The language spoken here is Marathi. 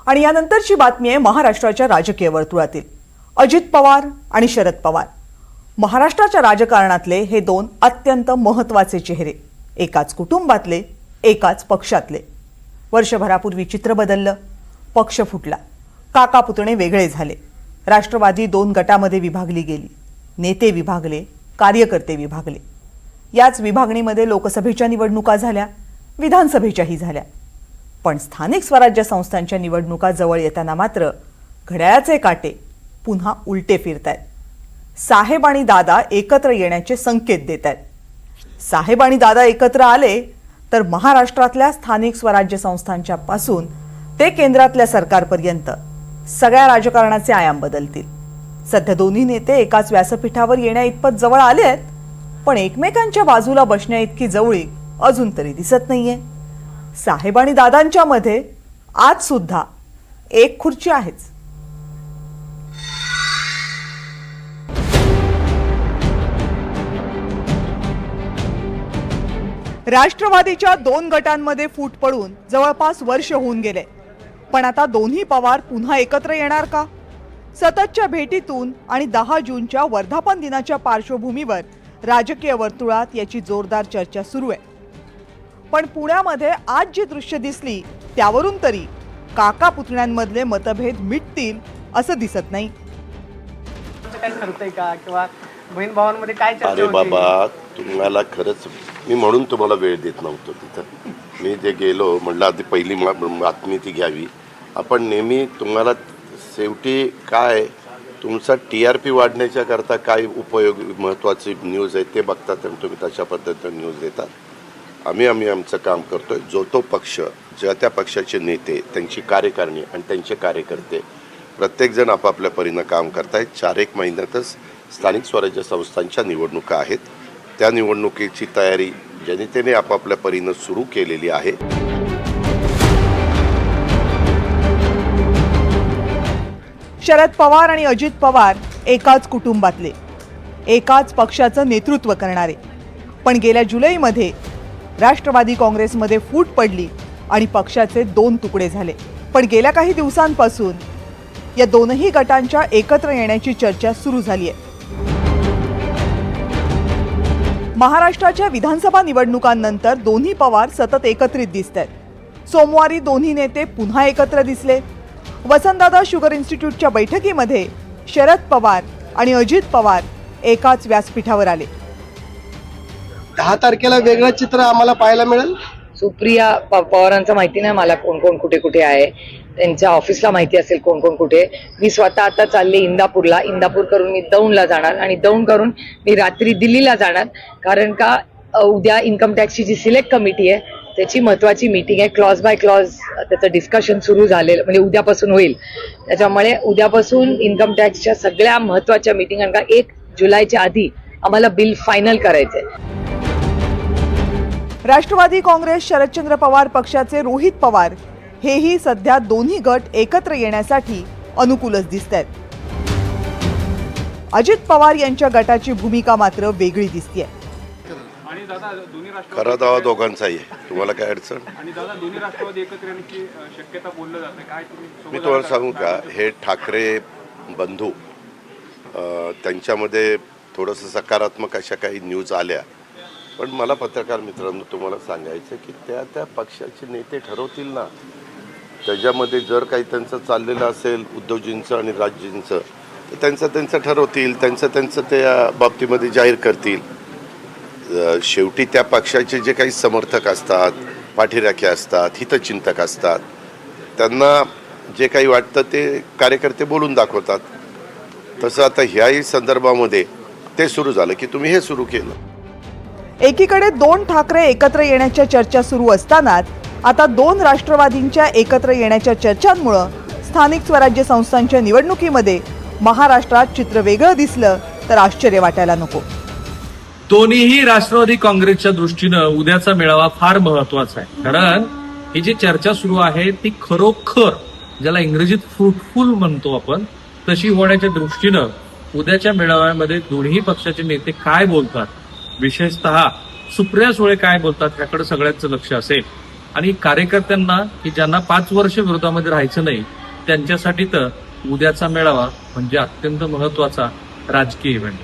आणि यानंतरची बातमी आहे महाराष्ट्राच्या राजकीय वर्तुळातील अजित पवार आणि शरद पवार। महाराष्ट्राच्या राजकारणातले हे दोन अत्यंत महत्त्वाचे चेहरे, एकाच कुटुंबातले, एकाच पक्षातले। वर्षभरापूर्वी चित्र बदललं, पक्ष फुटला, काका पुतणे वेगळे झाले, राष्ट्रवादी दोन गटामध्ये विभागली गेली, नेते विभागले, कार्यकर्ते विभागले। याच विभागणीमध्ये लोकसभेच्या निवडणुका झाल्या, विधानसभेच्याही झाल्या। पण स्थानिक स्वराज्य संस्थांच्या निवडणुका जवळ येताना मात्र घड्याळाचे काटे पुन्हा उलटे फिरतायत। साहेब आणि दादा एकत्र येण्याचे संकेत देतायत। साहेब आणि दादा एकत्र आले तर महाराष्ट्रातल्या स्थानिक स्वराज्य संस्थांच्या पासून ते केंद्रातल्या सरकारपर्यंत सगळ्या राजकारणाचे आयाम बदलतील। सध्या दोन्ही नेते एकाच व्यासपीठावर येण्या इतपत जवळ आले आहेत, पण एकमेकांच्या बाजूला बसण्या इतकी जवळीक अजून तरी दिसत नाहीये। साहेब आणि दादांच्या मध्ये आज सुद्धा एक खुर्ची आहेच। राष्ट्रवादीच्या दोन गटांमध्ये फूट पडून जवळपास वर्ष होऊन गेले, पण आता दोन्ही पवार पुन्हा एकत्र येणार का? सततच्या भेटीतून आणि 10 जूनच्या वर्धापन दिनाच्या पार्श्वभूमीवर राजकीय वर्तुळात याची जोरदार चर्चा सुरू आहे। पण पुण्यामध्ये आज जी दृश्य दिसली त्यावरून तरी काका पुतण्यांमधले मतभेद मिटतील असं दिसत नाही। काय ठरतंय का किंवा बहीण भावांमध्ये काय चर्चा होती? अरे बाबा, तुम्हाला खरंच मी म्हणून तुम्हाला वेळ देत नव्हतो तिथं। मी जे गेलो म्हटलं आधी पहिली बातमी ती घ्यावी। आपण नेहमी तुम्हाला शेवटी काय तुमचा TRP वाढण्याच्या करता काय उपयोग महत्त्वाची न्यूज आहे ते बघतात आणि तुम्ही तशा पद्धतीने न्यूज देतात। आम्ही आमचं काम करतोय। जो तो पक्ष, ज्या त्या पक्षाचे नेते, त्यांची कार्यकारिणी आणि त्यांचे कार्यकर्ते प्रत्येकजण आपापल्या परीनं काम करतायत। 4-1 महिन्यातच स्थानिक स्वराज्य संस्थांच्या निवडणुका आहेत। त्या निवडणुकीची तयारी जनतेने आपापल्या परीनं सुरू केलेली आहे। शरद पवार आणि अजित पवार एकाच कुटुंबातले, एकाच पक्षाचं नेतृत्व करणारे, पण गेल्या जुलैमध्ये राष्ट्रवादी काँग्रेसमध्ये फूट पडली आणि पक्षाचे 2 तुकडे झाले। पण गेल्या काही दिवसांपासून या दोनही गटांच्या एकत्र येण्याची चर्चा सुरू झाली आहे। महाराष्ट्राच्या विधानसभा निवडणुकांनंतर दोन्ही पवार सतत एकत्रित दिसतात। सोमवारी दोन्ही नेते पुन्हा एकत्र दिसले। वसंतदादा शुगर इन्स्टिट्यूटच्या बैठकीमध्ये शरद पवार आणि अजित पवार एकाच व्यासपीठावर आले। 10 तारखेला वेगळं चित्र आम्हाला पाहायला मिळेल। सुप्रिया पवारांचं माहिती नाही मला कोण कोण कुठे कुठे आहे, त्यांच्या ऑफिसला माहिती असेल कोण कोण कुठे। मी स्वतः आता चालले इंदापूरला, इंदापूर करून मी दौंडला जाणार आणि दौंड करून मी रात्री दिल्लीला जाणार, कारण का उद्या इन्कम टॅक्सची जी सिलेक्ट कमिटी आहे त्याची महत्वाची मीटिंग आहे। क्लॉज बाय क्लॉज त्याचं डिस्कशन सुरू झालेलं, म्हणजे उद्यापासून होईल। त्याच्यामुळे उद्यापासून इन्कम टॅक्सच्या सगळ्या महत्वाच्या मीटिंग, कारण का 1 जुलैच्या आधी आम्हाला बिल फायनल करायचंय। राष्ट्रवादी काँग्रेस शरदचंद्र पवार पक्षाचे रोहित पवार हेही सध्या दोन्ही गट एकत्र येण्यासाठी अनुकूलच दिसतात। अजित पवार यांच्या गटाची भूमिका मात्र वेगळी दिसतेय। खरा दावा दोघांचाही आहे। तुम्हाला काय अडचण? आणि दादा दोन्ही राष्ट्रवादी एकत्र येण्याची शक्यता बोललं जाते, काय तुम्ही? मी तुम्हाला सांगू का, हे ठाकरे बंधू त्यांच्यामध्ये थोडंसं सकारात्मक अशा काही न्यूज आल्या, पण मला पत्रकार मित्रांनो तुम्हाला सांगायचं की त्या पक्षाचे नेते ठरवतील ना। त्याच्यामध्ये जर काही त्यांचं चाललेलं असेल उद्धवजींचं आणि राजजींचं, तर त्यांचं ठरवतील, त्यांचं त्या बाबतीमध्ये जाहीर करतील। शेवटी त्या पक्षाचे जे काही समर्थक असतात, पाठीराखे असतात, हितचिंतक असतात, त्यांना जे काही वाटतं ते कार्यकर्ते बोलून दाखवतात। तसं आता ह्याही संदर्भामध्ये ते सुरू झालं की तुम्ही हे सुरू केलं। एकीकडे 2 ठाकरे एकत्र येण्याच्या चर्चा सुरू असतानाच आता 2 राष्ट्रवादींच्या एकत्र येण्याच्या चर्चांमुळे स्थानिक स्वराज्य संस्थांच्या निवडणुकीमध्ये महाराष्ट्रात चित्र वेगळं दिसलं तर आश्चर्य वाटायला नको। दोन्हीही राष्ट्रवादी काँग्रेसच्या दृष्टीनं उद्याचा मेळावा फार महत्वाचा आहे, कारण ही जी चर्चा सुरू आहे ती खरोखर ज्याला इंग्रजीत फ्रुटफुल म्हणतो आपण, तशी होण्याच्या दृष्टीनं उद्याच्या मेळाव्यामध्ये दोन्ही पक्षाचे नेते काय बोलतात, विशेषतः सुप्रिया सुळे काय बोलतात, याकडे सगळ्यांचं लक्ष असेल। आणि कार्यकर्त्यांना की ज्यांना 5 वर्ष विरोधामध्ये राहायचं नाही त्यांच्यासाठी तर उद्याचा मेळावा म्हणजे अत्यंत महत्वाचा राजकीय इव्हेंट.